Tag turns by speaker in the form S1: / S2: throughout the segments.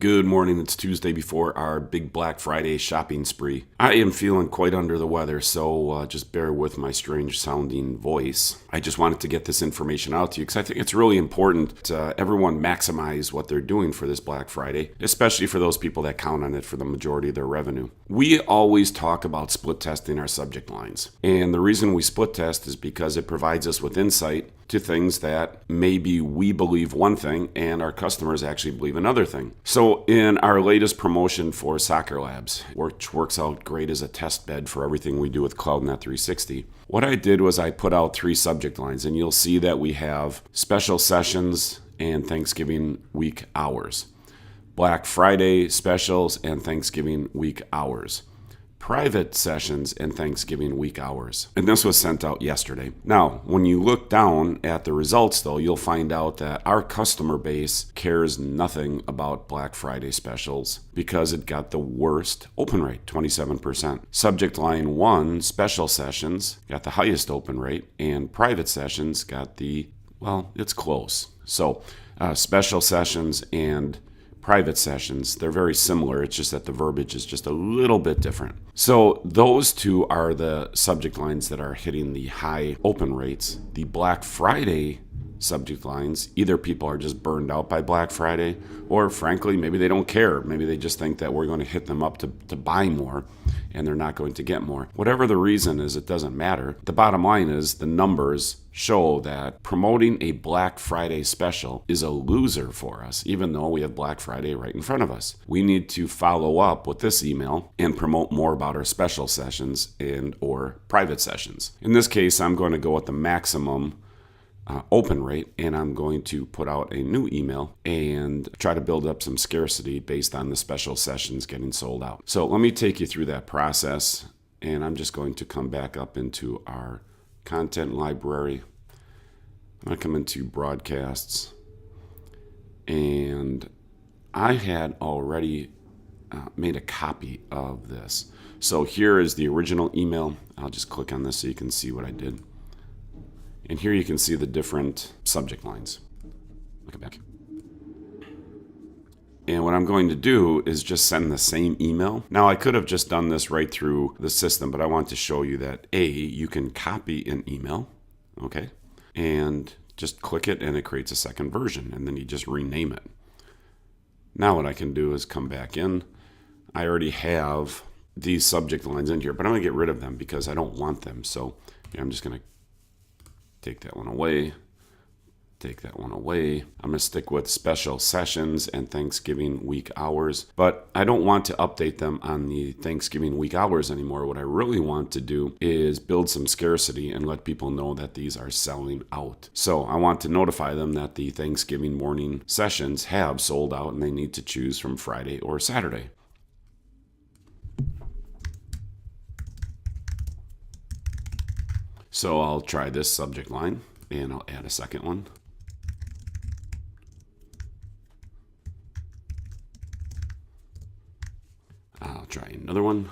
S1: Good morning. It's Tuesday before our big Black Friday shopping spree. I am feeling quite under the weather, so just bear with my strange sounding voice. I just wanted to get this information out to you because I think it's really important everyone maximize what they're doing for this Black Friday, especially for those people that count on it for the majority of their revenue. We always talk about split testing our subject lines. And the reason we split test is because it provides us with insight to things that maybe we believe one thing and our customers actually believe another thing. So in our latest promotion for Soccer Labs, which works out great as a test bed for everything we do with CloudNet 360, what I did was I put out 3 subject lines, and you'll see that we have special sessions and Thanksgiving week hours, Black Friday specials and Thanksgiving week hours, private sessions and Thanksgiving week hours. And this was sent out yesterday. Now, when you look down at the results, though, you'll find out that our customer base cares nothing about Black Friday specials because it got the worst open rate, 27%. Subject line 1, special sessions, got the highest open rate, and private sessions got it's close. So, special sessions and private sessions, they're very similar. It's just that the verbiage is just a little bit different. So those two are the subject lines that are hitting the high open rates. The Black Friday subject lines, either people are just burned out by Black Friday, or frankly, maybe they don't care. Maybe they just think that we're going to hit them up to buy more and they're not going to get more. Whatever the reason is, it doesn't matter. The bottom line is the numbers show that promoting a Black Friday special is a loser for us, even though we have Black Friday right in front of us. We need to follow up with this email and promote more about our special sessions and or private sessions. In this case, I'm going to go with the maximum open rate, and I'm going to put out a new email and try to build up some scarcity based on the special sessions getting sold out. So let me take you through that process, and I'm just going to come back up into our content library. I'm going to come into broadcasts, and I had already made a copy of this. So here is the original email. I'll just click on this so you can see what I did. And here you can see the different subject lines. Look back. And what I'm going to do is just send the same email. Now, I could have just done this right through the system, but I want to show you that you can copy an email, okay? And just click it and it creates a second version, and then you just rename it. Now what I can do is come back in. I already have these subject lines in here, but I'm going to get rid of them because I don't want them. So I'm just going to take that one away, take that one away. I'm going to stick with special sessions and Thanksgiving week hours, but I don't want to update them on the Thanksgiving week hours anymore. What I really want to do is build some scarcity and let people know that these are selling out. So I want to notify them that the Thanksgiving morning sessions have sold out and they need to choose from Friday or Saturday. So I'll try this subject line, and I'll add a second one. I'll try another one.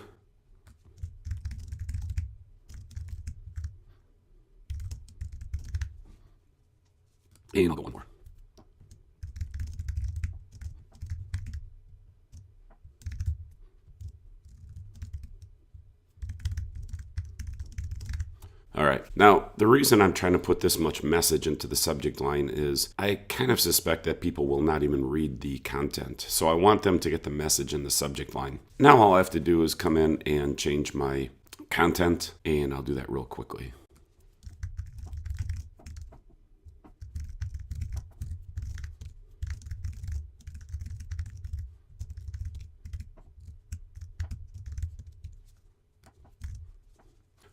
S1: And I'll go one more. All right. Now, the reason I'm trying to put this much message into the subject line is I kind of suspect that people will not even read the content. So I want them to get the message in the subject line. Now all I have to do is come in and change my content, and I'll do that real quickly.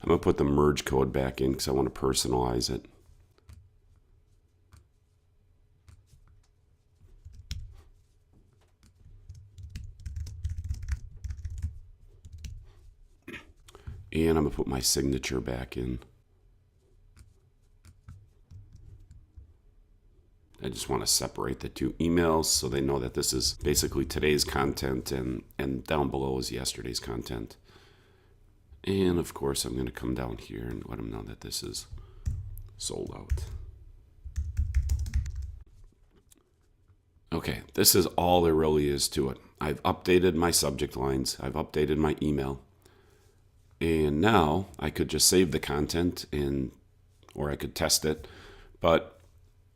S1: I'm going to put the merge code back in because I want to personalize it. And I'm going to put my signature back in. I just want to separate the 2 emails so they know that this is basically today's content and down below is yesterday's content. And of course, I'm going to come down here and let them know that this is sold out. Okay, this is all there really is to it. I've updated my subject lines, I've updated my email, and now I could just save the content or I could test it, but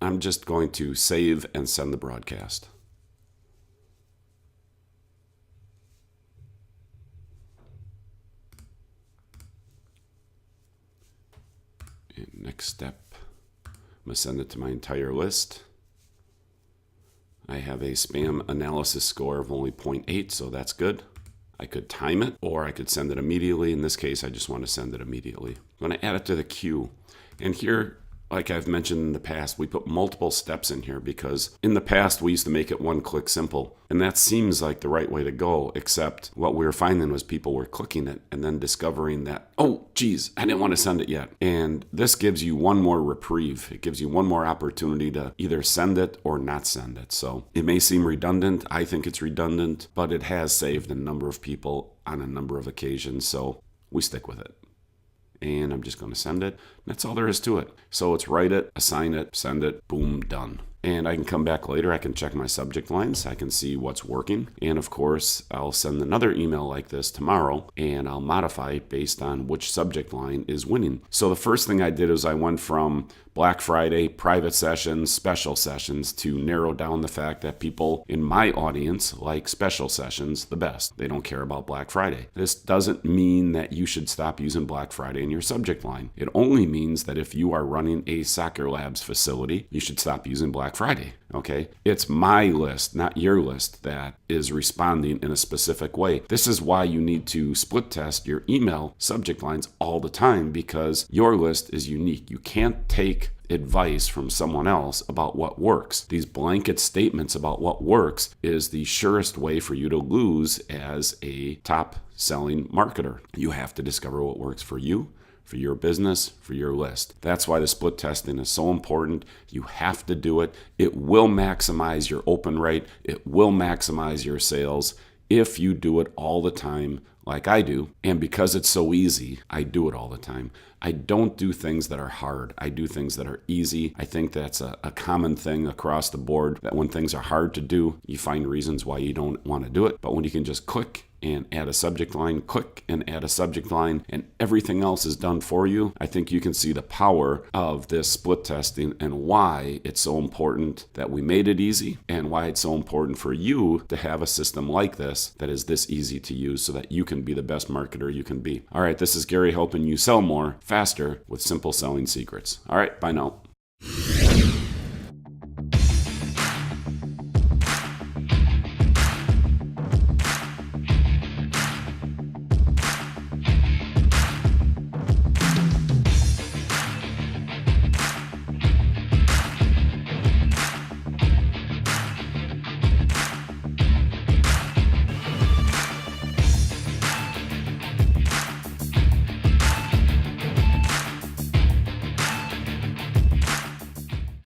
S1: I'm just going to save and send the broadcast. And next step, I'm going to send it to my entire list. I have a spam analysis score of only 0.8, so that's good. I could time it, or I could send it immediately. In this case, I just want to send it immediately. I'm going to add it to the queue. And here, like I've mentioned in the past, we put multiple steps in here because in the past we used to make it one click simple. And that seems like the right way to go, except what we were finding was people were clicking it and then discovering that, oh, geez, I didn't want to send it yet. And this gives you one more reprieve. It gives you one more opportunity to either send it or not send it. So it may seem redundant. I think it's redundant, but it has saved a number of people on a number of occasions. So we stick with it. And I'm just going to send it. That's all there is to it. So it's write it, assign it, send it, boom, done. And I can come back later. I can check my subject lines. I can see what's working. And of course, I'll send another email like this tomorrow and I'll modify it based on which subject line is winning. So the first thing I did is I went from Black Friday, private sessions, special sessions to narrow down the fact that people in my audience like special sessions the best. They don't care about Black Friday. This doesn't mean that you should stop using Black Friday in your subject line. It only means that if you are running a Soccer Labs facility, you should stop using Black Friday. Okay? It's my list, not your list, that is responding in a specific way. This is why you need to split test your email subject lines all the time because your list is unique. You can't take advice from someone else about what works. These blanket statements about what works is the surest way for you to lose as a top selling marketer. You have to discover what works for you, for your business, for your list. That's why the split testing is so important. You have to do it. It will maximize your open rate. It will maximize your sales if you do it all the time like I do. And because it's so easy, I do it all the time. I don't do things that are hard. I do things that are easy. I think that's a common thing across the board, that when things are hard to do, you find reasons why you don't want to do it. But when you can just click and add a subject line, click and add a subject line, and everything else is done for you, I think you can see the power of this split testing and why it's so important that we made it easy and why it's so important for you to have a system like this that is this easy to use so that you can be the best marketer you can be. All right, this is Gary helping you sell more faster with simple selling secrets. All right, bye now.